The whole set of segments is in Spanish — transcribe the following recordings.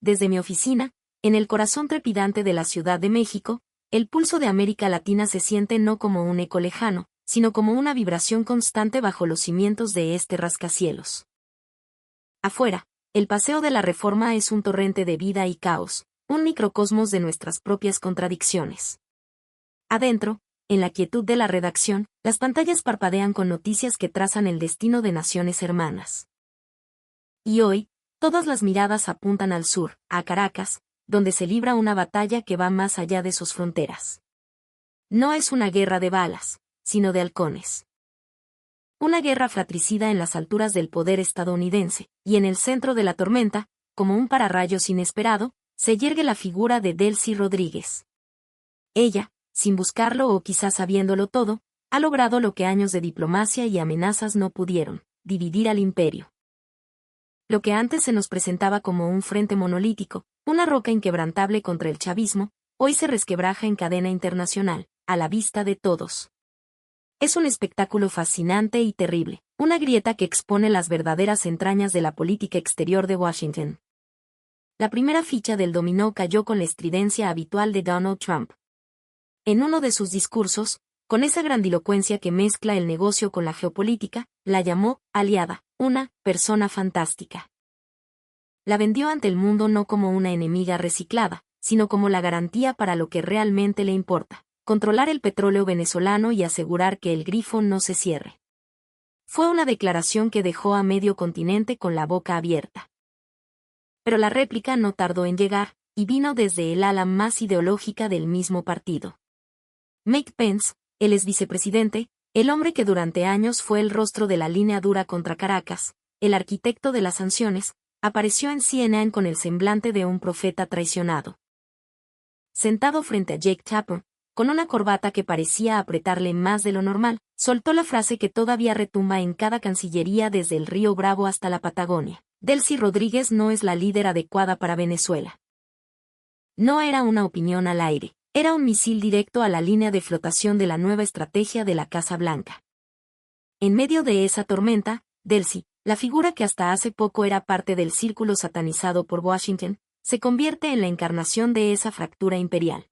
desde mi oficina, en el corazón trepidante de la Ciudad de México, el pulso de América Latina se siente no como un eco lejano, sino como una vibración constante bajo los cimientos de este rascacielos. Afuera, el Paseo de la Reforma es un torrente de vida y caos, un microcosmos de nuestras propias contradicciones. Adentro, en la quietud de la redacción, las pantallas parpadean con noticias que trazan el destino de naciones hermanas. Y hoy, todas las miradas apuntan al sur, a Caracas, donde se libra una batalla que va más allá de sus fronteras. No es una guerra de balas, sino de halcones. Una guerra fratricida en las alturas del poder estadounidense, y en el centro de la tormenta, como un pararrayos inesperado, se yergue la figura de Delcy Rodríguez. Ella, sin buscarlo o quizás sabiéndolo todo, ha logrado lo que años de diplomacia y amenazas no pudieron: dividir al imperio. Lo que antes se nos presentaba como un frente monolítico, una roca inquebrantable contra el chavismo, hoy se resquebraja en cadena internacional, a la vista de todos. Es un espectáculo fascinante y terrible, una grieta que expone las verdaderas entrañas de la política exterior de Washington. La primera ficha del dominó cayó con la estridencia habitual de Donald Trump. En uno de sus discursos, con esa grandilocuencia que mezcla el negocio con la geopolítica, la llamó aliada, una persona fantástica. La vendió ante el mundo no como una enemiga reciclada, sino como la garantía para lo que realmente le importa: controlar el petróleo venezolano y asegurar que el grifo no se cierre. Fue una declaración que dejó a medio continente con la boca abierta. Pero la réplica no tardó en llegar, y vino desde el ala más ideológica del mismo partido. Mike Pence, el exvicepresidente, el hombre que durante años fue el rostro de la línea dura contra Caracas, el arquitecto de las sanciones, apareció en CNN con el semblante de un profeta traicionado. Sentado frente a Jake Tapper, con una corbata que parecía apretarle más de lo normal, soltó la frase que todavía retumba en cada cancillería desde el Río Bravo hasta la Patagonia: Delcy Rodríguez no es la líder adecuada para Venezuela. No era una opinión al aire, era un misil directo a la línea de flotación de la nueva estrategia de la Casa Blanca. En medio de esa tormenta, Delcy, la figura que hasta hace poco era parte del círculo satanizado por Washington, se convierte en la encarnación de esa fractura imperial.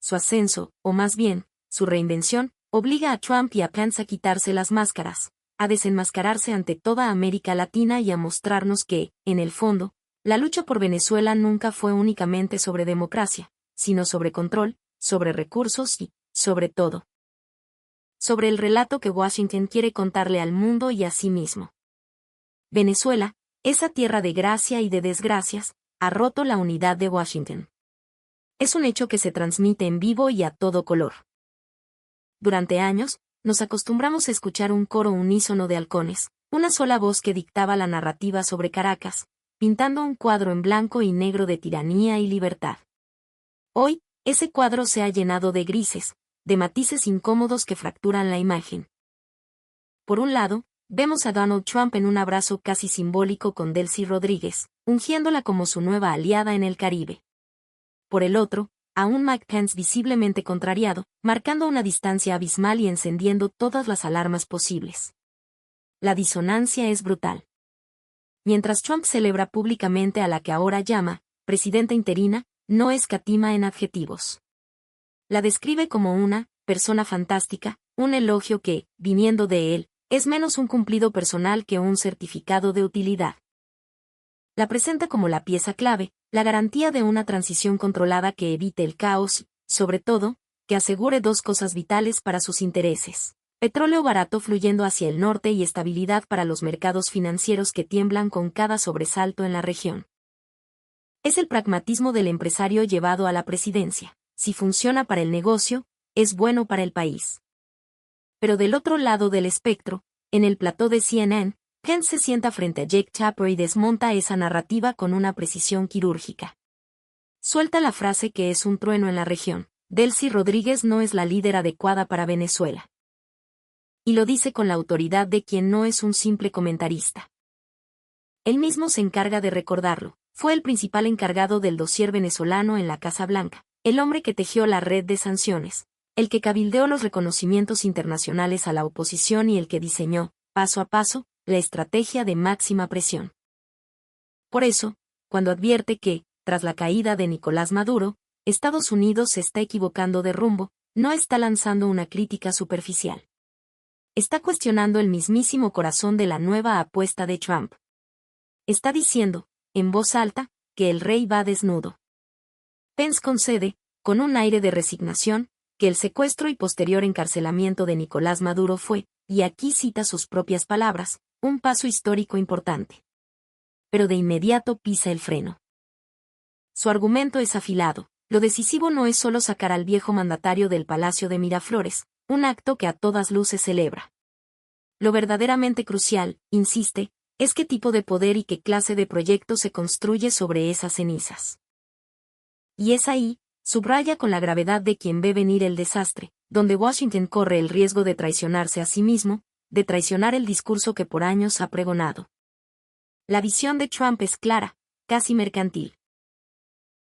Su ascenso, o más bien, su reinvención, obliga a Trump y a Pence a quitarse las máscaras, a desenmascararse ante toda América Latina y a mostrarnos que, en el fondo, la lucha por Venezuela nunca fue únicamente sobre democracia, sino sobre control, sobre recursos y, sobre todo, sobre el relato que Washington quiere contarle al mundo y a sí mismo. Venezuela, esa tierra de gracia y de desgracias, ha roto la unidad de Washington. Es un hecho que se transmite en vivo y a todo color. Durante años, nos acostumbramos a escuchar un coro unísono de halcones, una sola voz que dictaba la narrativa sobre Caracas, pintando un cuadro en blanco y negro de tiranía y libertad. Hoy, ese cuadro se ha llenado de grises, de matices incómodos que fracturan la imagen. Por un lado, vemos a Donald Trump en un abrazo casi simbólico con Delcy Rodríguez, ungiéndola como su nueva aliada en el Caribe. Por el otro, a un Mike Pence visiblemente contrariado, marcando una distancia abismal y encendiendo todas las alarmas posibles. La disonancia es brutal. Mientras Trump celebra públicamente a la que ahora llama presidenta interina, no escatima en adjetivos. La describe como una persona fantástica, un elogio que, viniendo de él, es menos un cumplido personal que un certificado de utilidad. La presenta como la pieza clave, la garantía de una transición controlada que evite el caos y, sobre todo, que asegure dos cosas vitales para sus intereses: petróleo barato fluyendo hacia el norte y estabilidad para los mercados financieros que tiemblan con cada sobresalto en la región. Es el pragmatismo del empresario llevado a la presidencia: si funciona para el negocio, es bueno para el país. Pero del otro lado del espectro, en el plató de CNN, Pence se sienta frente a Jake Tapper y desmonta esa narrativa con una precisión quirúrgica. Suelta la frase que es un trueno en la región: Delcy Rodríguez no es la líder adecuada para Venezuela. Y lo dice con la autoridad de quien no es un simple comentarista. Él mismo se encarga de recordarlo: fue el principal encargado del dossier venezolano en la Casa Blanca, el hombre que tejió la red de sanciones, el que cabildeó los reconocimientos internacionales a la oposición y el que diseñó, paso a paso, la estrategia de máxima presión. Por eso, cuando advierte que, tras la caída de Nicolás Maduro, Estados Unidos se está equivocando de rumbo, no está lanzando una crítica superficial. Está cuestionando el mismísimo corazón de la nueva apuesta de Trump. Está diciendo, en voz alta, que el rey va desnudo. Pence concede, con un aire de resignación, que el secuestro y posterior encarcelamiento de Nicolás Maduro fue, y aquí cita sus propias palabras, un paso histórico importante. Pero de inmediato pisa el freno. Su argumento es afilado. Lo decisivo no es solo sacar al viejo mandatario del Palacio de Miraflores, un acto que a todas luces celebra. Lo verdaderamente crucial, insiste, es qué tipo de poder y qué clase de proyecto se construye sobre esas cenizas. Y es ahí, subraya con la gravedad de quien ve venir el desastre, donde Washington corre el riesgo de traicionarse a sí mismo, de traicionar el discurso que por años ha pregonado. La visión de Trump es clara, casi mercantil.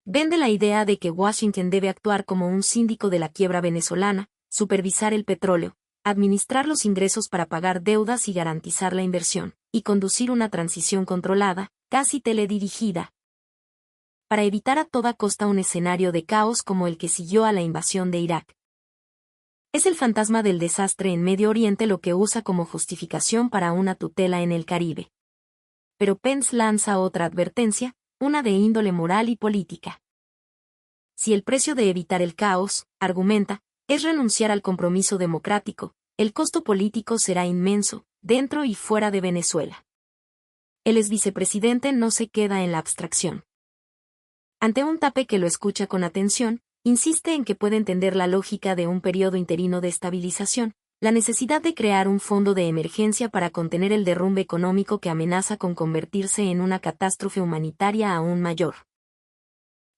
Vende la idea de que Washington debe actuar como un síndico de la quiebra venezolana, supervisar el petróleo, administrar los ingresos para pagar deudas y garantizar la inversión, y conducir una transición controlada, casi teledirigida, para evitar a toda costa un escenario de caos como el que siguió a la invasión de Irak. Es el fantasma del desastre en Medio Oriente lo que usa como justificación para una tutela en el Caribe. Pero Pence lanza otra advertencia, una de índole moral y política. Si el precio de evitar el caos, argumenta, es renunciar al compromiso democrático, el costo político será inmenso, dentro y fuera de Venezuela. El exvicepresidente no se queda en la abstracción. Ante un tape que lo escucha con atención, insiste en que puede entender la lógica de un periodo interino de estabilización, la necesidad de crear un fondo de emergencia para contener el derrumbe económico que amenaza con convertirse en una catástrofe humanitaria aún mayor.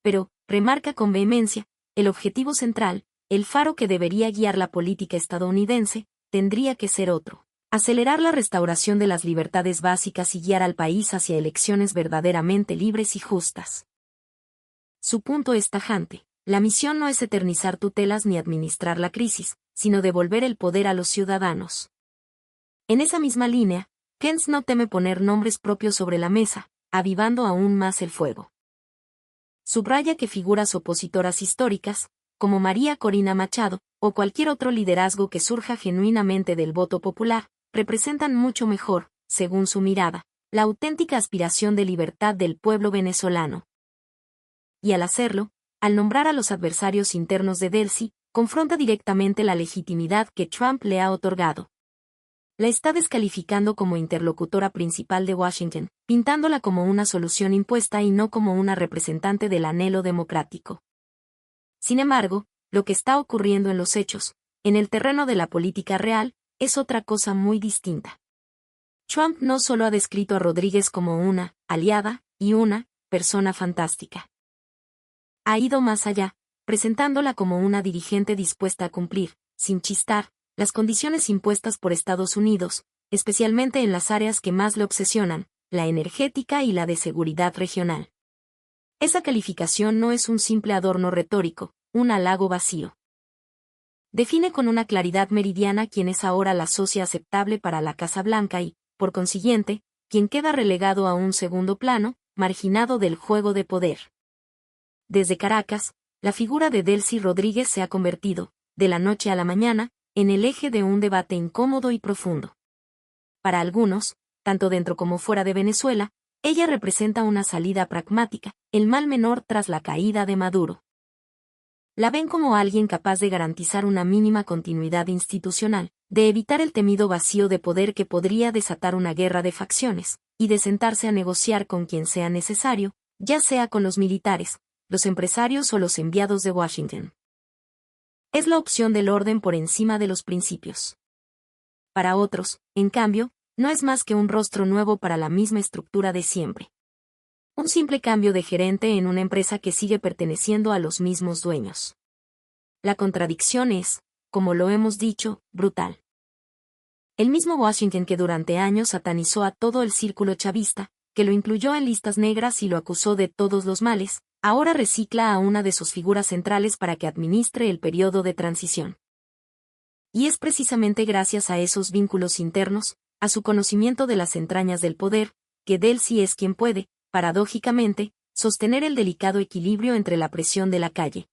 Pero, remarca con vehemencia, el objetivo central, el faro que debería guiar la política estadounidense, tendría que ser otro: acelerar la restauración de las libertades básicas y guiar al país hacia elecciones verdaderamente libres y justas. Su punto es tajante: la misión no es eternizar tutelas ni administrar la crisis, sino devolver el poder a los ciudadanos. En esa misma línea, Pence no teme poner nombres propios sobre la mesa, avivando aún más el fuego. Subraya que figuras opositoras históricas, como María Corina Machado, o cualquier otro liderazgo que surja genuinamente del voto popular, representan mucho mejor, según su mirada, la auténtica aspiración de libertad del pueblo venezolano. Y al hacerlo, al nombrar a los adversarios internos de Delcy, confronta directamente la legitimidad que Trump le ha otorgado. La está descalificando como interlocutora principal de Washington, pintándola como una solución impuesta y no como una representante del anhelo democrático. Sin embargo, lo que está ocurriendo en los hechos, en el terreno de la política real, es otra cosa muy distinta. Trump no solo ha descrito a Rodríguez como una aliada y una persona fantástica. Ha ido más allá, presentándola como una dirigente dispuesta a cumplir, sin chistar, las condiciones impuestas por Estados Unidos, especialmente en las áreas que más le obsesionan, la energética y la de seguridad regional. Esa calificación no es un simple adorno retórico, un halago vacío. Define con una claridad meridiana quién es ahora la socia aceptable para la Casa Blanca y, por consiguiente, quien queda relegado a un segundo plano, marginado del juego de poder. Desde Caracas, la figura de Delcy Rodríguez se ha convertido, de la noche a la mañana, en el eje de un debate incómodo y profundo. Para algunos, tanto dentro como fuera de Venezuela, ella representa una salida pragmática, el mal menor tras la caída de Maduro. La ven como alguien capaz de garantizar una mínima continuidad institucional, de evitar el temido vacío de poder que podría desatar una guerra de facciones, y de sentarse a negociar con quien sea necesario, ya sea con los militares, los empresarios o los enviados de Washington. Es la opción del orden por encima de los principios. Para otros, en cambio, no es más que un rostro nuevo para la misma estructura de siempre. Un simple cambio de gerente en una empresa que sigue perteneciendo a los mismos dueños. La contradicción es, como lo hemos dicho, brutal. El mismo Washington que durante años satanizó a todo el círculo chavista, que lo incluyó en listas negras y lo acusó de todos los males, ahora recicla a una de sus figuras centrales para que administre el periodo de transición. Y es precisamente gracias a esos vínculos internos, a su conocimiento de las entrañas del poder, que Delcy es quien puede, paradójicamente, sostener el delicado equilibrio entre la presión de la calle,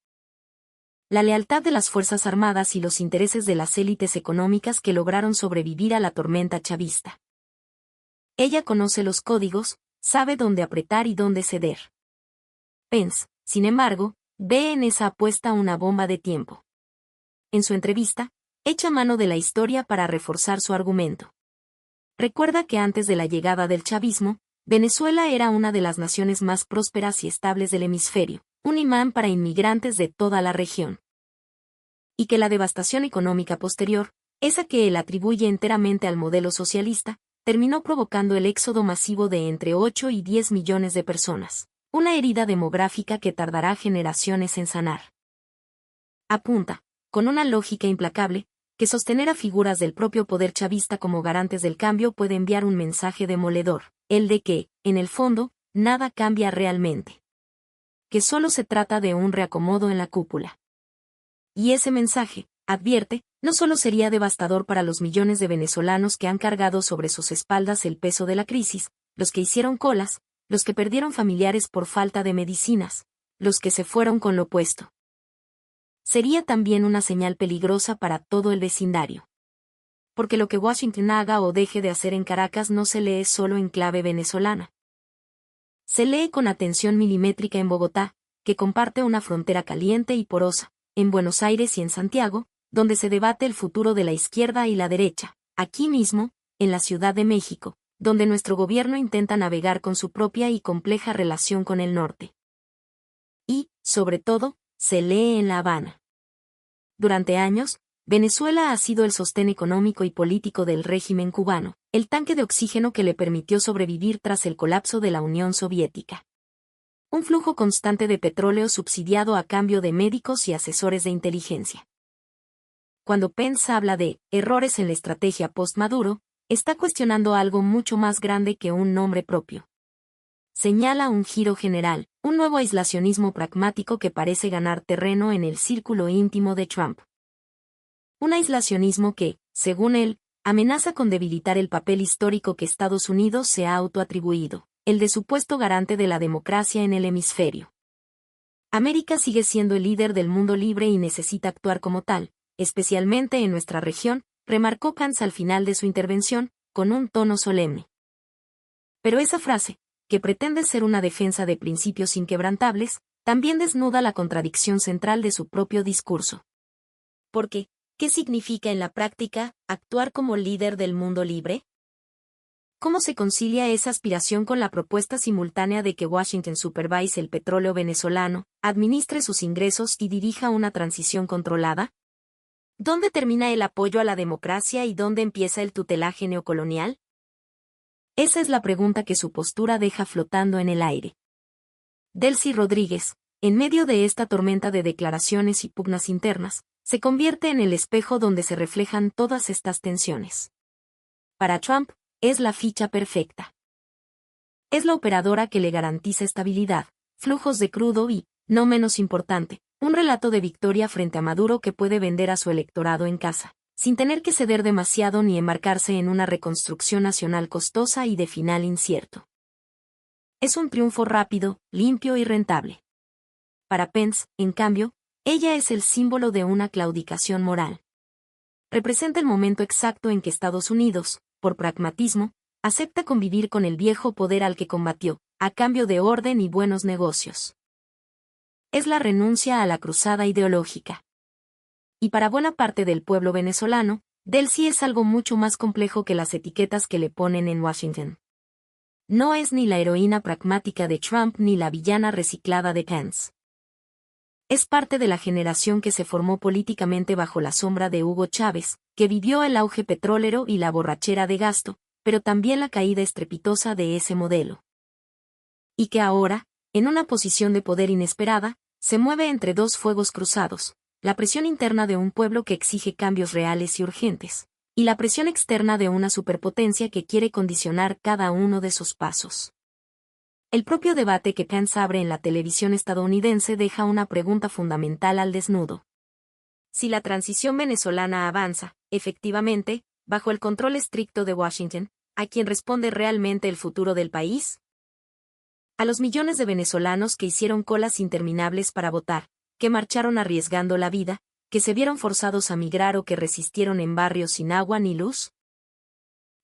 la lealtad de las Fuerzas Armadas y los intereses de las élites económicas que lograron sobrevivir a la tormenta chavista. Ella conoce los códigos, sabe dónde apretar y dónde ceder. Pence, sin embargo, ve en esa apuesta una bomba de tiempo. En su entrevista, echa mano de la historia para reforzar su argumento. Recuerda que antes de la llegada del chavismo, Venezuela era una de las naciones más prósperas y estables del hemisferio, un imán para inmigrantes de toda la región. Y que la devastación económica posterior, esa que él atribuye enteramente al modelo socialista, terminó provocando el éxodo masivo de entre 8 y 10 millones de personas, una herida demográfica que tardará generaciones en sanar. Apunta, con una lógica implacable, que sostener a figuras del propio poder chavista como garantes del cambio puede enviar un mensaje demoledor, el de que, en el fondo, nada cambia realmente. Que solo se trata de un reacomodo en la cúpula. Y ese mensaje, advierte, no solo sería devastador para los millones de venezolanos que han cargado sobre sus espaldas el peso de la crisis, los que hicieron colas, los que perdieron familiares por falta de medicinas, los que se fueron con lo puesto. Sería también una señal peligrosa para todo el vecindario. Porque lo que Washington haga o deje de hacer en Caracas no se lee solo en clave venezolana. Se lee con atención milimétrica en Bogotá, que comparte una frontera caliente y porosa, en Buenos Aires y en Santiago, donde se debate el futuro de la izquierda y la derecha, aquí mismo, en la Ciudad de México, donde nuestro gobierno intenta navegar con su propia y compleja relación con el norte. Y, sobre todo, se lee en La Habana. Durante años, Venezuela ha sido el sostén económico y político del régimen cubano, el tanque de oxígeno que le permitió sobrevivir tras el colapso de la Unión Soviética. Un flujo constante de petróleo subsidiado a cambio de médicos y asesores de inteligencia. Cuando Pence habla de errores en la estrategia post-Maduro, está cuestionando algo mucho más grande que un nombre propio. Señala un giro general, un nuevo aislacionismo pragmático que parece ganar terreno en el círculo íntimo de Trump. Un aislacionismo que, según él, amenaza con debilitar el papel histórico que Estados Unidos se ha autoatribuido, el de supuesto garante de la democracia en el hemisferio. América sigue siendo el líder del mundo libre y necesita actuar como tal, especialmente en nuestra región, remarcó Pence al final de su intervención, con un tono solemne. Pero esa frase, que pretende ser una defensa de principios inquebrantables, también desnuda la contradicción central de su propio discurso. Porque, ¿qué significa en la práctica actuar como líder del mundo libre? ¿Cómo se concilia esa aspiración con la propuesta simultánea de que Washington supervise el petróleo venezolano, administre sus ingresos y dirija una transición controlada? ¿Dónde termina el apoyo a la democracia y dónde empieza el tutelaje neocolonial? Esa es la pregunta que su postura deja flotando en el aire. Delcy Rodríguez, en medio de esta tormenta de declaraciones y pugnas internas, se convierte en el espejo donde se reflejan todas estas tensiones. Para Trump, es la ficha perfecta. Es la operadora que le garantiza estabilidad, flujos de crudo y, no menos importante, un relato de victoria frente a Maduro que puede vender a su electorado en casa, sin tener que ceder demasiado ni embarcarse en una reconstrucción nacional costosa y de final incierto. Es un triunfo rápido, limpio y rentable. Para Pence, en cambio, ella es el símbolo de una claudicación moral. Representa el momento exacto en que Estados Unidos, por pragmatismo, acepta convivir con el viejo poder al que combatió, a cambio de orden y buenos negocios. Es la renuncia a la cruzada ideológica. Y para buena parte del pueblo venezolano, Delcy es algo mucho más complejo que las etiquetas que le ponen en Washington. No es ni la heroína pragmática de Trump ni la villana reciclada de Pence. Es parte de la generación que se formó políticamente bajo la sombra de Hugo Chávez, que vivió el auge petrolero y la borrachera de gasto, pero también la caída estrepitosa de ese modelo. Y que ahora, en una posición de poder inesperada, se mueve entre dos fuegos cruzados, la presión interna de un pueblo que exige cambios reales y urgentes, y la presión externa de una superpotencia que quiere condicionar cada uno de sus pasos. El propio debate que Pence abre en la televisión estadounidense deja una pregunta fundamental al desnudo. Si la transición venezolana avanza, efectivamente, bajo el control estricto de Washington, ¿a quién responde realmente el futuro del país? A los millones de venezolanos que hicieron colas interminables para votar, que marcharon arriesgando la vida, que se vieron forzados a migrar o que resistieron en barrios sin agua ni luz.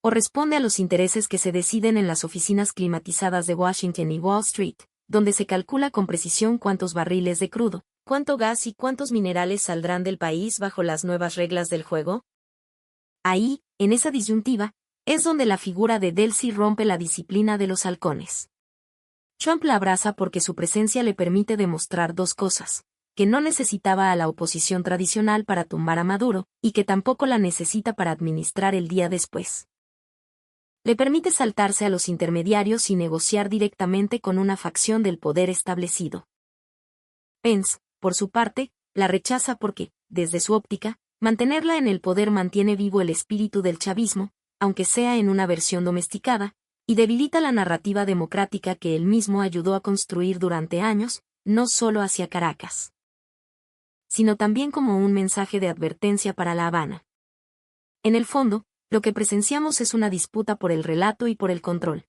¿O responde a los intereses que se deciden en las oficinas climatizadas de Washington y Wall Street, donde se calcula con precisión cuántos barriles de crudo, cuánto gas y cuántos minerales saldrán del país bajo las nuevas reglas del juego? Ahí, en esa disyuntiva, es donde la figura de Delcy rompe la disciplina de los halcones. Trump la abraza porque su presencia le permite demostrar dos cosas: que no necesitaba a la oposición tradicional para tumbar a Maduro, y que tampoco la necesita para administrar el día después. Le permite saltarse a los intermediarios y negociar directamente con una facción del poder establecido. Pence, por su parte, la rechaza porque, desde su óptica, mantenerla en el poder mantiene vivo el espíritu del chavismo, aunque sea en una versión domesticada, y debilita la narrativa democrática que él mismo ayudó a construir durante años, no solo hacia Caracas, sino también como un mensaje de advertencia para La Habana. En el fondo, lo que presenciamos es una disputa por el relato y por el control.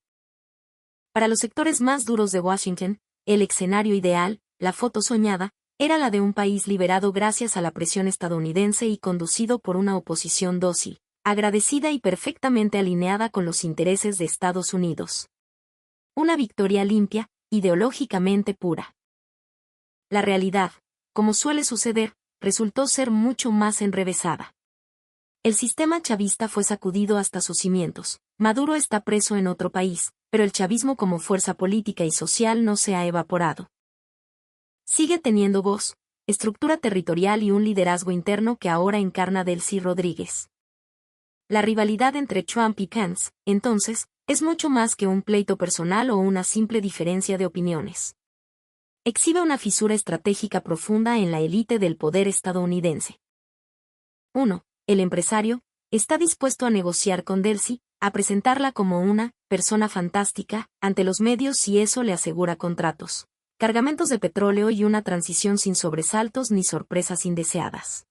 Para los sectores más duros de Washington, el escenario ideal, la foto soñada, era la de un país liberado gracias a la presión estadounidense y conducido por una oposición dócil, agradecida y perfectamente alineada con los intereses de Estados Unidos. Una victoria limpia, ideológicamente pura. La realidad, como suele suceder, resultó ser mucho más enrevesada. El sistema chavista fue sacudido hasta sus cimientos. Maduro está preso en otro país, pero el chavismo como fuerza política y social no se ha evaporado. Sigue teniendo voz, estructura territorial y un liderazgo interno que ahora encarna Delcy Rodríguez. La rivalidad entre Trump y Pence, entonces, es mucho más que un pleito personal o una simple diferencia de opiniones. Exhibe una fisura estratégica profunda en la élite del poder estadounidense. 1. El empresario está dispuesto a negociar con Delcy, a presentarla como una persona fantástica ante los medios si eso le asegura contratos, cargamentos de petróleo y una transición sin sobresaltos ni sorpresas indeseadas.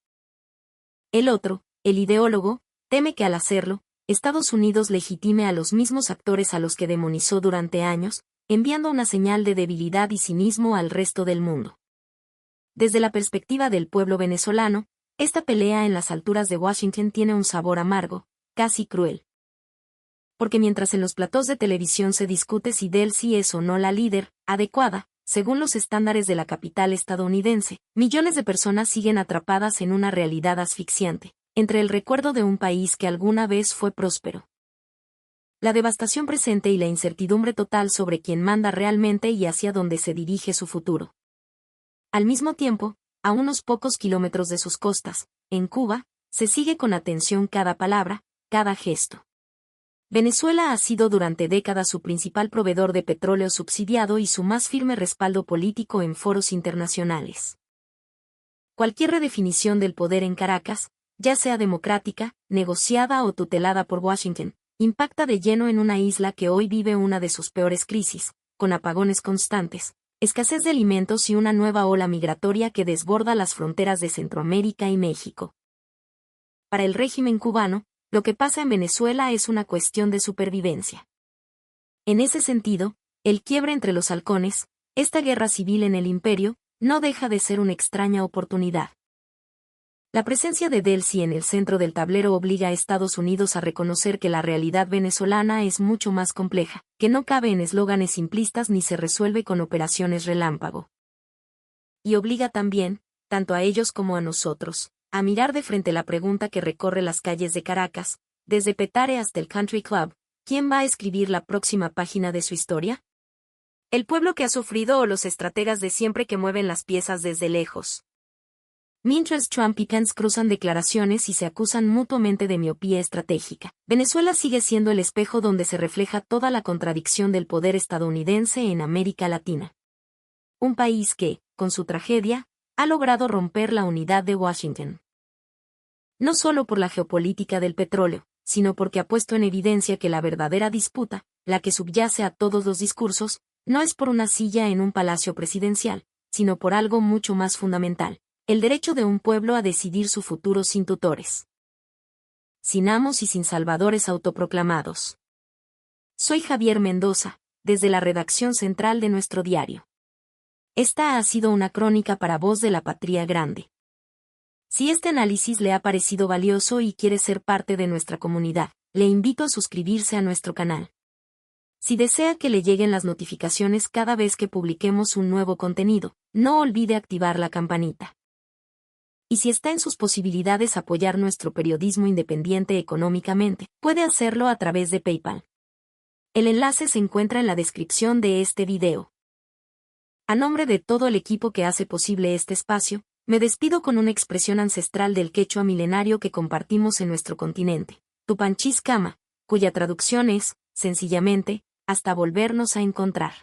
El otro, el ideólogo, teme que al hacerlo, Estados Unidos legitime a los mismos actores a los que demonizó durante años, enviando una señal de debilidad y cinismo al resto del mundo. Desde la perspectiva del pueblo venezolano, esta pelea en las alturas de Washington tiene un sabor amargo, casi cruel. Porque mientras en los platós de televisión se discute si Delcy es o no la líder adecuada, según los estándares de la capital estadounidense, millones de personas siguen atrapadas en una realidad asfixiante, entre el recuerdo de un país que alguna vez fue próspero, la devastación presente y la incertidumbre total sobre quién manda realmente y hacia dónde se dirige su futuro. Al mismo tiempo, a unos pocos kilómetros de sus costas, en Cuba, se sigue con atención cada palabra, cada gesto. Venezuela ha sido durante décadas su principal proveedor de petróleo subsidiado y su más firme respaldo político en foros internacionales. Cualquier redefinición del poder en Caracas, ya sea democrática, negociada o tutelada por Washington, impacta de lleno en una isla que hoy vive una de sus peores crisis, con apagones constantes, escasez de alimentos y una nueva ola migratoria que desborda las fronteras de Centroamérica y México. Para el régimen cubano, lo que pasa en Venezuela es una cuestión de supervivencia. En ese sentido, el quiebre entre los halcones, esta guerra civil en el imperio, no deja de ser una extraña oportunidad. La presencia de Delcy en el centro del tablero obliga a Estados Unidos a reconocer que la realidad venezolana es mucho más compleja, que no cabe en eslóganes simplistas ni se resuelve con operaciones relámpago. Y obliga también, tanto a ellos como a nosotros, a mirar de frente la pregunta que recorre las calles de Caracas, desde Petare hasta el Country Club: ¿quién va a escribir la próxima página de su historia? ¿El pueblo que ha sufrido o los estrategas de siempre que mueven las piezas desde lejos? Mientras Trump y Pence cruzan declaraciones y se acusan mutuamente de miopía estratégica, Venezuela sigue siendo el espejo donde se refleja toda la contradicción del poder estadounidense en América Latina. Un país que, con su tragedia, ha logrado romper la unidad de Washington. No solo por la geopolítica del petróleo, sino porque ha puesto en evidencia que la verdadera disputa, la que subyace a todos los discursos, no es por una silla en un palacio presidencial, sino por algo mucho más fundamental: el derecho de un pueblo a decidir su futuro sin tutores, sin amos y sin salvadores autoproclamados. Soy Javier Mendoza, desde la redacción central de nuestro diario. Esta ha sido una crónica para Voz de la Patria Grande. Si este análisis le ha parecido valioso y quiere ser parte de nuestra comunidad, le invito a suscribirse a nuestro canal. Si desea que le lleguen las notificaciones cada vez que publiquemos un nuevo contenido, no olvide activar la campanita. Y si está en sus posibilidades apoyar nuestro periodismo independiente económicamente, puede hacerlo a través de PayPal. El enlace se encuentra en la descripción de este video. A nombre de todo el equipo que hace posible este espacio, me despido con una expresión ancestral del quechua milenario que compartimos en nuestro continente, Tupanchis Kama, cuya traducción es, sencillamente, hasta volvernos a encontrar.